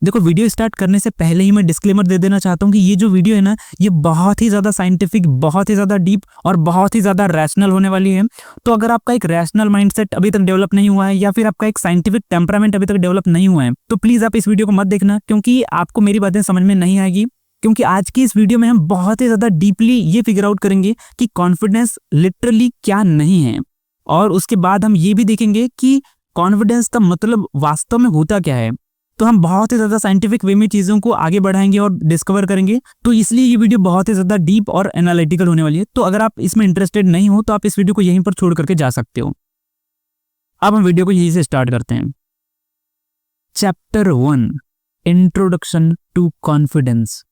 देखो, video start करने से पहले ही मैं डिस्क्लेमर दे देना चाहता हूँ कि ये जो वीडियो है ना, ये बहुत ही ज़्यादा साइंटिफिक, बहुत ही ज़्यादा डीप और बहुत ही ज़्यादा रैशनल होने वाली है। तो अगर आपका एक रैशनल माइंडसेट अभी तक डेवलप नहीं हुआ है या फिर आपका एक साइंटिफिक टेम्परामेंट अभी तक डेवलप नहीं हुआ है, तो प्लीज़ आप इस वीडियो को मत देखना, क्योंकि आपको मेरी बातें समझ में नहीं आएगी। क्योंकि आज की इस वीडियो में हम बहुत ही ज़्यादा डीपली ये फिगर आउट करेंगे कि कॉन्फिडेंस लिटरली क्या नहीं है, और उसके बाद हम ये भी देखेंगे कि कॉन्फिडेंस का मतलब वास्तव में होता क्या है। तो हम बहुत ही ज़्यादा साइंटिफिक वे में चीज़ों को आगे बढ़ाएंगे और डिस्कवर करेंगे। तो इसलिए ये वीडियो बहुत ही ज़्यादा डीप और एनालिटिकल होने वाली है। तो अगर आप इसमें इंटरेस्टेड नहीं हो तो आप इस वीडियो को यहीं पर छोड़ करके जा सकते हो। अब हम वीडियो को यहीं से स्टार्ट करते हैं। Chapter 1, introduction to confidence.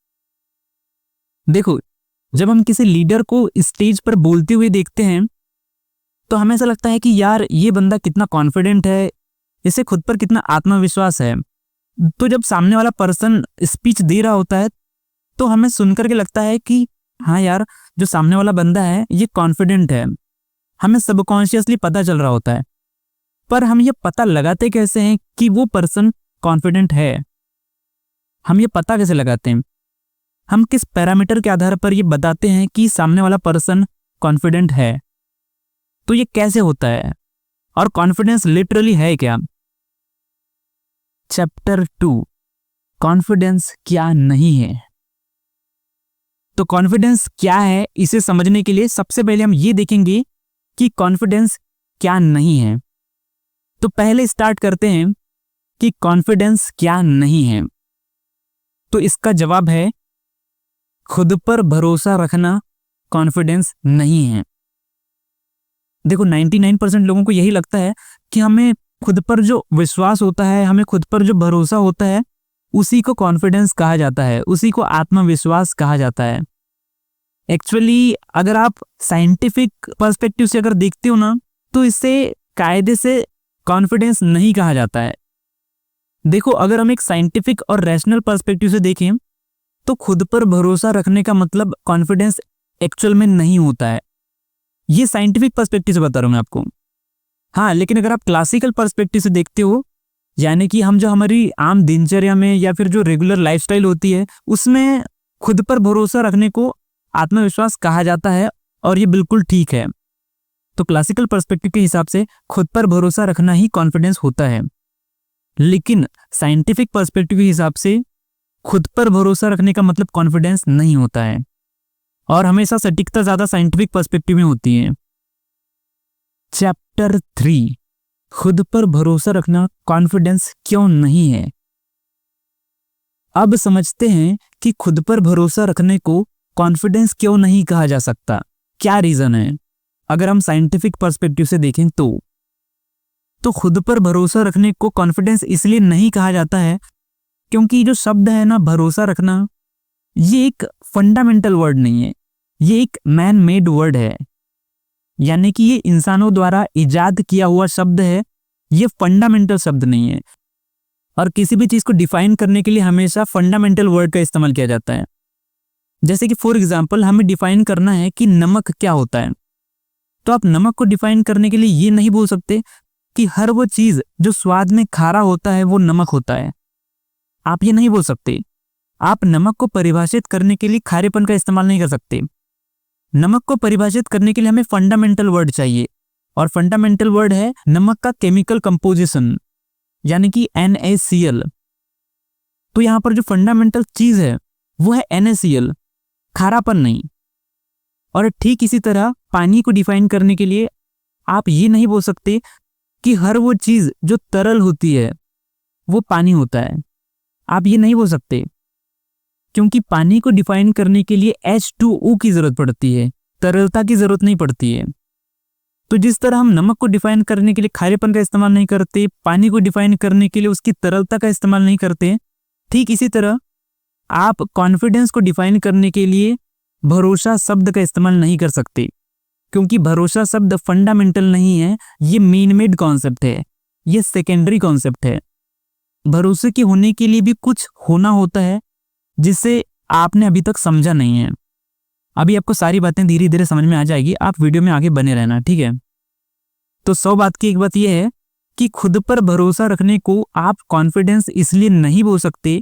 देखो, जब हम किसी लीडर को स्टेज पर बोलते हुए देखते हैं तो हमें ऐसा लगता है कि यार ये बंदा कितना कॉन्फिडेंट है, इसे खुद पर कितना आत्मविश्वास है। तो जब सामने वाला पर्सन स्पीच दे रहा होता है तो हमें सुनकर के लगता है कि हाँ यार, जो सामने वाला बंदा है ये कॉन्फिडेंट है। हमें सबकॉन्शियसली पता चल रहा होता है। पर हम ये पता लगाते कैसे हैं कि वो पर्सन कॉन्फिडेंट है? हम ये पता कैसे लगाते हैं? हम किस पैरामीटर के आधार पर ये बताते हैं कि सामने वाला पर्सन कॉन्फिडेंट है? तो ये कैसे होता है, और कॉन्फिडेंस लिटरली है क्या? चैप्टर 2, कॉन्फिडेंस क्या नहीं है। तो कॉन्फिडेंस क्या है, इसे समझने के लिए सबसे पहले हम ये देखेंगे कि कॉन्फिडेंस क्या नहीं है। तो पहले स्टार्ट करते हैं कि कॉन्फिडेंस क्या नहीं है। तो इसका जवाब है खुद पर भरोसा रखना कॉन्फिडेंस नहीं है। देखो, 99% लोगों को यही लगता है कि हमें खुद पर जो विश्वास होता है, हमें खुद पर जो भरोसा होता है, उसी को कॉन्फिडेंस कहा जाता है, उसी को आत्मविश्वास कहा जाता है। एक्चुअली अगर आप साइंटिफिक पर्सपेक्टिव से अगर देखते हो ना, तो इसे कायदे से कॉन्फिडेंस नहीं कहा जाता है। देखो, अगर हम एक साइंटिफिक और रैशनल पर्सपेक्टिव से देखें तो खुद पर भरोसा रखने का मतलब कॉन्फिडेंस एक्चुअल में नहीं होता है। ये साइंटिफिक पर्सपेक्टिव से बता रहा हूं मैं आपको। हाँ, लेकिन अगर आप क्लासिकल पर्सपेक्टिव से देखते हो, यानी कि हम जो हमारी आम दिनचर्या में या फिर जो रेगुलर लाइफस्टाइल होती है, उसमें खुद पर भरोसा रखने को आत्मविश्वास कहा जाता है, और ये बिल्कुल ठीक है। तो क्लासिकल पर्सपेक्टिव के हिसाब से खुद पर भरोसा रखना ही कॉन्फिडेंस होता है। लेकिन साइंटिफिक पर्सपेक्टिव के हिसाब से खुद पर भरोसा रखने का मतलब कॉन्फिडेंस नहीं होता है, और हमेशा सटीकता ज्यादा साइंटिफिक पर्सपेक्टिव में होती है। चैप्टर 3, खुद पर भरोसा रखना कॉन्फिडेंस क्यों नहीं है। अब समझते हैं कि खुद पर भरोसा रखने को कॉन्फिडेंस क्यों नहीं कहा जा सकता, क्या रीजन है। अगर हम साइंटिफिक पर्सपेक्टिव से देखें तो खुद पर भरोसा रखने को कॉन्फिडेंस इसलिए नहीं कहा जाता है क्योंकि जो शब्द है ना, भरोसा रखना, ये एक फंडामेंटल वर्ड नहीं है, ये एक मैन मेड वर्ड है। यानी कि ये इंसानों द्वारा इजाद किया हुआ शब्द है, ये फंडामेंटल शब्द नहीं है। और किसी भी चीज को डिफाइन करने के लिए हमेशा फंडामेंटल वर्ड का इस्तेमाल किया जाता है। जैसे कि फॉर एग्जांपल हमें डिफाइन करना है कि नमक क्या होता है, तो आप नमक को डिफाइन करने के लिए ये नहीं बोल सकते कि हर वो चीज जो स्वाद में खारा होता है वो नमक होता है। आप ये नहीं बोल सकते। आप नमक को परिभाषित करने के लिए खारेपन का इस्तेमाल नहीं कर सकते। नमक को परिभाषित करने के लिए हमें फंडामेंटल वर्ड चाहिए, और फंडामेंटल वर्ड है नमक का केमिकल कंपोजिशन, यानी कि NaCl। तो यहां पर जो फंडामेंटल चीज है वो है NaCl, खारापन नहीं। और ठीक इसी तरह पानी को डिफाइन करने के लिए आप ये नहीं बोल सकते कि हर वो चीज जो तरल होती है वो पानी होता है। आप ये नहीं बोल सकते, क्योंकि पानी को डिफाइन करने के लिए H2O की जरूरत पड़ती है, तरलता की जरूरत नहीं पड़ती है। तो जिस तरह हम नमक को डिफाइन करने के लिए खारेपन का इस्तेमाल नहीं करते, पानी को डिफाइन करने के लिए उसकी तरलता का इस्तेमाल नहीं करते, ठीक इसी तरह आप कॉन्फिडेंस को डिफाइन करने के लिए भरोसा शब्द का इस्तेमाल नहीं कर सकते, क्योंकि भरोसा शब्द फंडामेंटल नहीं है, ये मेन मेड कॉन्सेप्ट है, ये सेकेंडरी कॉन्सेप्ट है। भरोसे के होने के लिए भी कुछ होना होता है जिसे आपने अभी तक समझा नहीं है। अभी आपको सारी बातें धीरे धीरे समझ में आ जाएगी, आप वीडियो में आगे बने रहना, ठीक है। तो 100 बात की एक बात यह है कि खुद पर भरोसा रखने को आप कॉन्फिडेंस इसलिए नहीं बोल सकते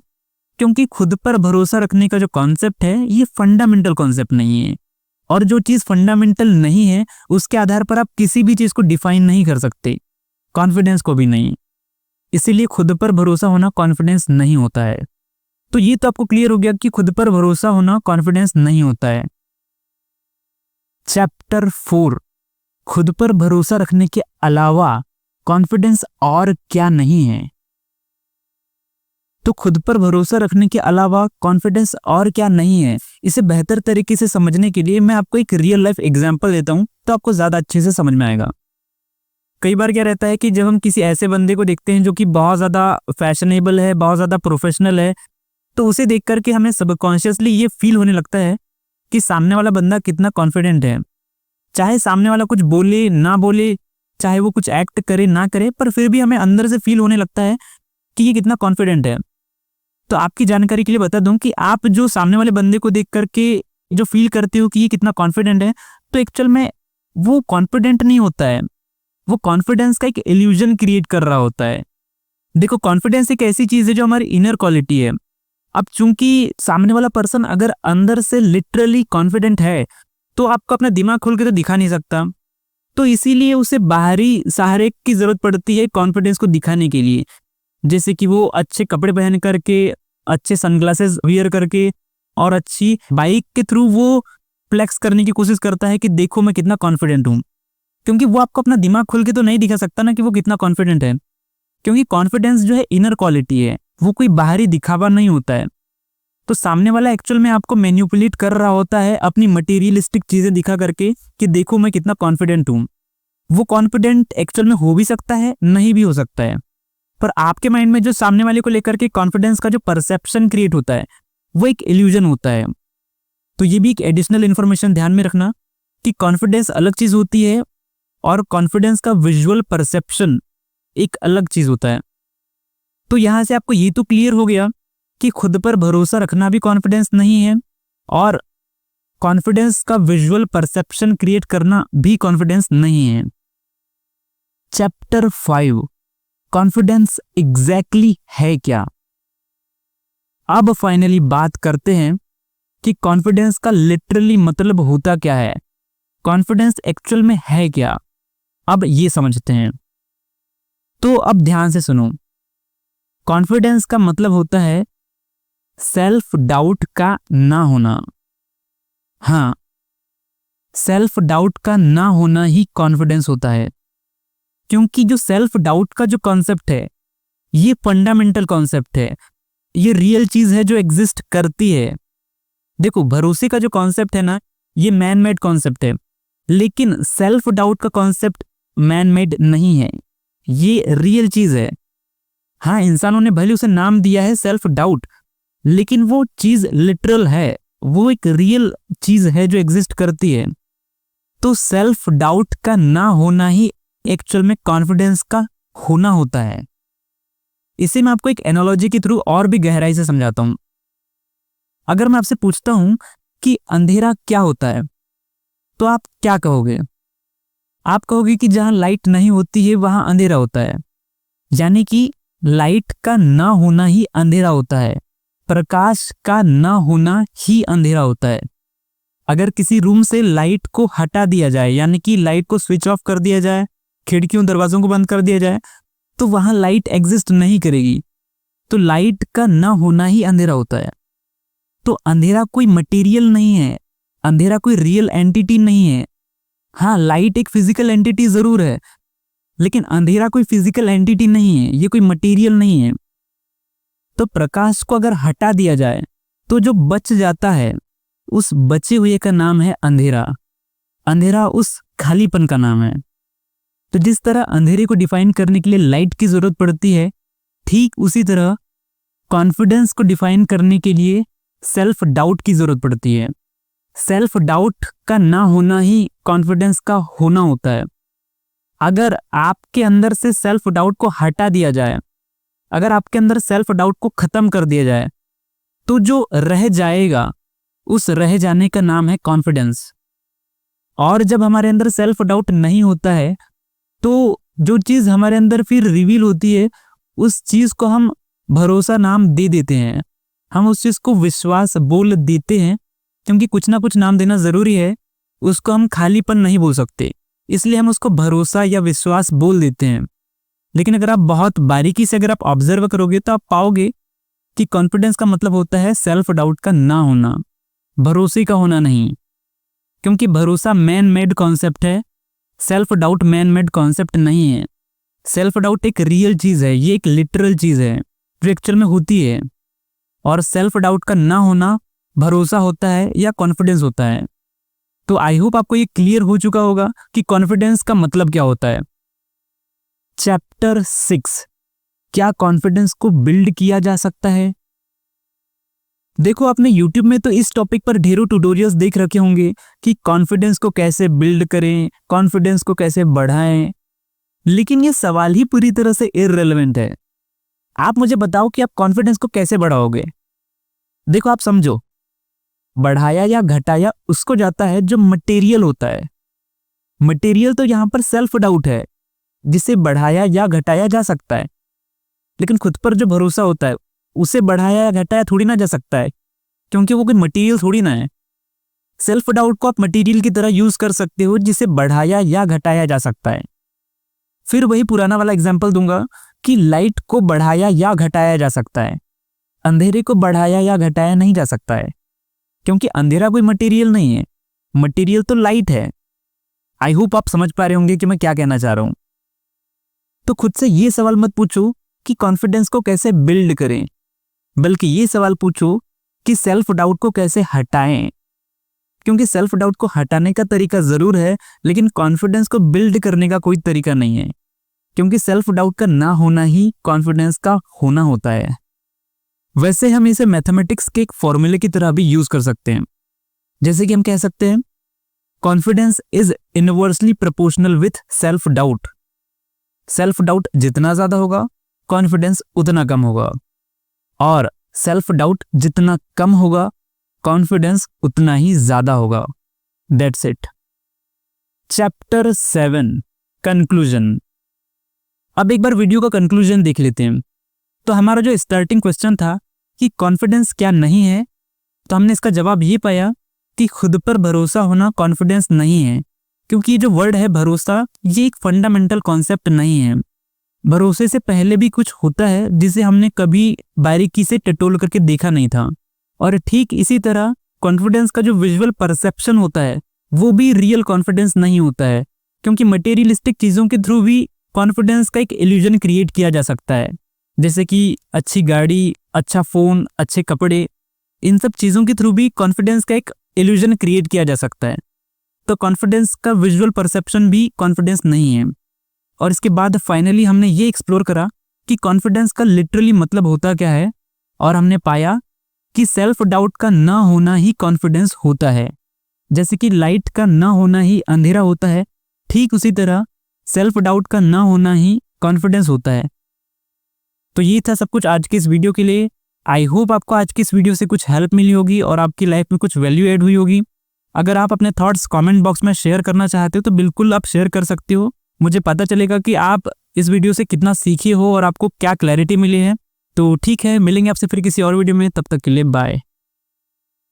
क्योंकि खुद पर भरोसा रखने का जो कॉन्सेप्ट है ये फंडामेंटल कॉन्सेप्ट नहीं है, और जो चीज फंडामेंटल नहीं है उसके आधार पर आप किसी भी चीज को डिफाइन नहीं कर सकते, कॉन्फिडेंस को भी नहीं। इसीलिए खुद पर भरोसा होना कॉन्फिडेंस नहीं होता है। तो ये तो आपको क्लियर हो गया कि खुद पर भरोसा होना कॉन्फिडेंस नहीं होता है। चैप्टर 4, खुद पर भरोसा रखने के अलावा कॉन्फिडेंस और क्या नहीं है। तो खुद पर भरोसा रखने के अलावा कॉन्फिडेंस और क्या नहीं है, इसे बेहतर तरीके से समझने के लिए मैं आपको एक रियल लाइफ एग्जांपल देता हूं, तो आपको ज्यादा अच्छे से समझ में आएगा। कई बार क्या रहता है कि जब हम किसी ऐसे बंदे को देखते हैं जो कि बहुत ज्यादा फैशनेबल है, बहुत ज्यादा प्रोफेशनल है, तो उसे देख करके हमें सबकॉन्शियसली ये फील होने लगता है कि सामने वाला बंदा कितना कॉन्फिडेंट है। चाहे सामने वाला कुछ बोले ना बोले, चाहे वो कुछ एक्ट करे ना करे, पर फिर भी हमें अंदर से फील होने लगता है कि ये कितना कॉन्फिडेंट है। तो आपकी जानकारी के लिए बता दूं कि आप जो सामने वाले बंदे को देख करके जो फील करते हो कि ये कितना कॉन्फिडेंट है, तो एक्चुअल में वो कॉन्फिडेंट नहीं होता है, वो कॉन्फिडेंस का एक इल्यूजन क्रिएट कर रहा होता है। देखो, कॉन्फिडेंस एक ऐसी चीज है जो हमारी इनर क्वालिटी है। अब चूंकि सामने वाला पर्सन अगर अंदर से लिटरली कॉन्फिडेंट है तो आपको अपना दिमाग खोल के तो दिखा नहीं सकता, तो इसीलिए उसे बाहरी सहारे की जरूरत पड़ती है कॉन्फिडेंस को दिखाने के लिए। जैसे कि वो अच्छे कपड़े पहन करके, अच्छे सनग्लासेस वियर करके और अच्छी बाइक के थ्रू वो फ्लेक्स करने की कोशिश करता है कि देखो मैं कितना कॉन्फिडेंट हूँ। क्योंकि वो आपको अपना दिमाग खोल के तो नहीं दिखा सकता ना कि वो कितना कॉन्फिडेंट है, क्योंकि कॉन्फिडेंस जो है इनर क्वालिटी है, वो कोई बाहरी दिखावा नहीं होता है। तो सामने वाला एक्चुअल में आपको मैनिपुलेट कर रहा होता है अपनी मटेरियलिस्टिक चीजें दिखा करके कि देखो मैं कितना कॉन्फिडेंट हूँ। वो कॉन्फिडेंट एक्चुअल में हो भी सकता है, नहीं भी हो सकता है, पर आपके माइंड में जो सामने वाले को लेकर के कॉन्फिडेंस का जो परसेप्शन क्रिएट होता है वो एक इल्यूजन होता है। तो ये भी एक एडिशनल इंफॉर्मेशन ध्यान में रखना कि कॉन्फिडेंस अलग चीज होती है और कॉन्फिडेंस का विजुअल परसेप्शन एक अलग चीज होता है। तो यहां से आपको ये तो क्लियर हो गया कि खुद पर भरोसा रखना भी कॉन्फिडेंस नहीं है और कॉन्फिडेंस का विजुअल परसेप्शन क्रिएट करना भी कॉन्फिडेंस नहीं है। चैप्टर 5, कॉन्फिडेंस एग्जैक्टली है क्या। अब फाइनली बात करते हैं कि कॉन्फिडेंस का लिटरली मतलब होता क्या है, कॉन्फिडेंस एक्चुअल में है क्या। अब ये समझते हैं। तो अब ध्यान से सुनो, कॉन्फिडेंस का मतलब होता है सेल्फ डाउट का ना होना। हाँ, सेल्फ डाउट का ना होना ही कॉन्फिडेंस होता है, क्योंकि जो सेल्फ डाउट का जो कॉन्सेप्ट है ये फंडामेंटल कॉन्सेप्ट है, ये रियल चीज है जो एग्जिस्ट करती है। देखो, भरोसे का जो कॉन्सेप्ट है ना, ये मैन मेड कॉन्सेप्ट है, लेकिन सेल्फ डाउट का कॉन्सेप्ट मैन मेड नहीं है, ये रियल चीज है। हाँ, इंसानों ने भले उसे नाम दिया है सेल्फ डाउट, लेकिन वो चीज लिटरल है, वो एक रियल चीज है जो एग्जिस्ट करती है। तो सेल्फ डाउट का ना होना ही एक्चुअल में कॉन्फिडेंस का होना होता है। इसे मैं आपको एक एनालॉजी के थ्रू और भी गहराई से समझाता हूं। अगर मैं आपसे पूछता हूं कि अंधेरा क्या होता है, तो आप क्या कहोगे? आप कहोगे कि जहां लाइट नहीं होती है वहां अंधेरा होता है, यानी कि लाइट का ना होना ही अंधेरा होता है, प्रकाश का ना होना ही अंधेरा होता है। अगर किसी रूम से लाइट को हटा दिया जाए, यानी कि लाइट को स्विच ऑफ कर दिया जाए, खिड़कियों दरवाजों को बंद कर दिया जाए, तो वहां लाइट एग्जिस्ट नहीं करेगी। तो लाइट का ना होना ही अंधेरा होता है। तो अंधेरा कोई मटेरियल नहीं है, अंधेरा कोई रियल एंटिटी नहीं है। हाँ, लाइट एक फिजिकल एंटिटी जरूर है, लेकिन अंधेरा कोई फिजिकल एंटिटी नहीं है, ये कोई मटेरियल नहीं है। तो प्रकाश को अगर हटा दिया जाए तो जो बच जाता है उस बचे हुए का नाम है अंधेरा। अंधेरा उस खालीपन का नाम है। तो जिस तरह अंधेरे को डिफाइन करने के लिए लाइट की जरूरत पड़ती है, ठीक उसी तरह कॉन्फिडेंस को डिफाइन करने के लिए सेल्फ डाउट की जरूरत पड़ती है। सेल्फ डाउट का ना होना ही कॉन्फिडेंस का होना होता है। अगर आपके अंदर से सेल्फ डाउट को हटा दिया जाए, अगर आपके अंदर सेल्फ डाउट को खत्म कर दिया जाए, तो जो रह जाएगा उस रह जाने का नाम है कॉन्फिडेंस। और जब हमारे अंदर सेल्फ डाउट नहीं होता है तो जो चीज हमारे अंदर फिर रिवील होती है उस चीज को हम भरोसा नाम दे देते हैं, हम उस चीज को विश्वास बोल देते हैं, क्योंकि कुछ ना कुछ नाम देना जरूरी है, उसको हम खालीपन नहीं बोल सकते, इसलिए हम उसको भरोसा या विश्वास बोल देते हैं। लेकिन अगर आप बहुत बारीकी से अगर आप ऑब्जर्व करोगे तो आप पाओगे कि कॉन्फिडेंस का मतलब होता है सेल्फ डाउट का ना होना, भरोसे का होना नहीं। क्योंकि भरोसा मैन मेड कॉन्सेप्ट है, self doubt man made concept नहीं है। सेल्फ डाउट एक रियल चीज है, ये एक लिटरल चीज है जो एक्चुअल में होती है। और सेल्फ डाउट का ना होना भरोसा होता है या कॉन्फिडेंस होता है। तो आई होप आपको ये क्लियर हो चुका होगा कि कॉन्फिडेंस का मतलब क्या होता है। चैप्टर 6, क्या कॉन्फिडेंस को बिल्ड किया जा सकता है। देखो, आपने YouTube में तो इस टॉपिक पर ढेरों ट्यूटोरियल्स देख रखे होंगे कि कॉन्फिडेंस को कैसे बिल्ड करें, कॉन्फिडेंस को कैसे बढ़ाएं, लेकिन ये सवाल ही पूरी तरह से इररिलेवेंट है। आप मुझे बताओ कि आप कॉन्फिडेंस को कैसे बढ़ाओगे। देखो, आप समझो, बढ़ाया या घटाया उसको जाता है जो मटेरियल होता है। मटेरियल तो यहां पर सेल्फ डाउट है, जिसे बढ़ाया या घटाया जा सकता है। लेकिन खुद पर जो भरोसा होता है उसे बढ़ाया या घटाया थोड़ी ना जा सकता है, क्योंकि वो कोई मटेरियल थोड़ी ना है। सेल्फ डाउट को आप मटेरियल की तरह यूज कर सकते हो जिसे बढ़ाया या घटाया जा सकता है। फिर वही पुराना वाला एग्जांपल दूंगा कि लाइट को बढ़ाया या घटाया जा सकता है, अंधेरे को बढ़ाया या घटाया नहीं जा सकता है, क्योंकि अंधेरा कोई मटेरियल नहीं है, मटेरियल तो लाइट है। आई होप आप समझ पा रहे होंगे कि मैं क्या कहना चाह रहा हूं। तो खुद से ये सवाल मत पूछो कि कॉन्फिडेंस को कैसे बिल्ड करें, बल्कि ये सवाल पूछो कि सेल्फ डाउट को कैसे हटाएं। क्योंकि सेल्फ डाउट को हटाने का तरीका जरूर है, लेकिन कॉन्फिडेंस को बिल्ड करने का कोई तरीका नहीं है, क्योंकि सेल्फ डाउट का ना होना ही कॉन्फिडेंस का होना होता है। वैसे हम इसे मैथमेटिक्स के एक फॉर्मूले की तरह भी यूज कर सकते हैं। जैसे कि हम कह सकते हैं confidence is inversely proportional with self doubt. Self doubt जितना ज्यादा होगा कॉन्फिडेंस उतना कम होगा, और सेल्फ डाउट जितना कम होगा कॉन्फिडेंस उतना ही ज्यादा होगा। That's it. Chapter 7, conclusion. अब एक बार वीडियो का कंक्लूजन देख लेते हैं। तो हमारा जो स्टार्टिंग क्वेश्चन था कि कॉन्फिडेंस क्या नहीं है, तो हमने इसका जवाब ये पाया कि खुद पर भरोसा होना कॉन्फिडेंस नहीं है। क्योंकि ये जो वर्ड है भरोसा, ये एक फंडामेंटल कॉन्सेप्ट नहीं है। भरोसे से पहले भी कुछ होता है जिसे हमने कभी बारीकी से टटोल करके देखा नहीं था। और ठीक इसी तरह कॉन्फिडेंस का जो विजुअल परसेप्शन होता है वो भी रियल कॉन्फिडेंस नहीं होता है, क्योंकि मटेरियलिस्टिक चीजों के थ्रू भी कॉन्फिडेंस का एक इल्यूजन क्रिएट किया जा सकता है। जैसे कि अच्छी गाड़ी, अच्छा फोन, अच्छे कपड़े, इन सब चीजों के थ्रू भी कॉन्फिडेंस का एक इल्यूजन क्रिएट किया जा सकता है। तो कॉन्फिडेंस का विजुअल परसेप्शन भी कॉन्फिडेंस नहीं है। और इसके बाद फाइनली हमने ये एक्सप्लोर करा कि कॉन्फिडेंस का लिटरली मतलब होता क्या है, और हमने पाया कि सेल्फ डाउट का ना होना ही कॉन्फिडेंस होता है। जैसे कि लाइट का ना होना ही अंधेरा होता है, ठीक उसी तरह सेल्फ डाउट का ना होना ही कॉन्फिडेंस होता है। तो ये था सब कुछ आज के इस वीडियो के लिए। आई होप आपको आज की इस वीडियो से कुछ हेल्प मिली होगी और आपकी लाइफ में कुछ वैल्यू ऐड हुई होगी। अगर आप अपने थॉट्स कमेंट बॉक्स में शेयर करना चाहते हो तो बिल्कुल आप शेयर कर सकते हो। मुझे पता चलेगा कि आप इस वीडियो से कितना सीखे हो और आपको क्या क्लैरिटी मिली है। तो ठीक है, मिलेंगे आपसे फिर किसी और वीडियो में, तब तक के लिए बाय।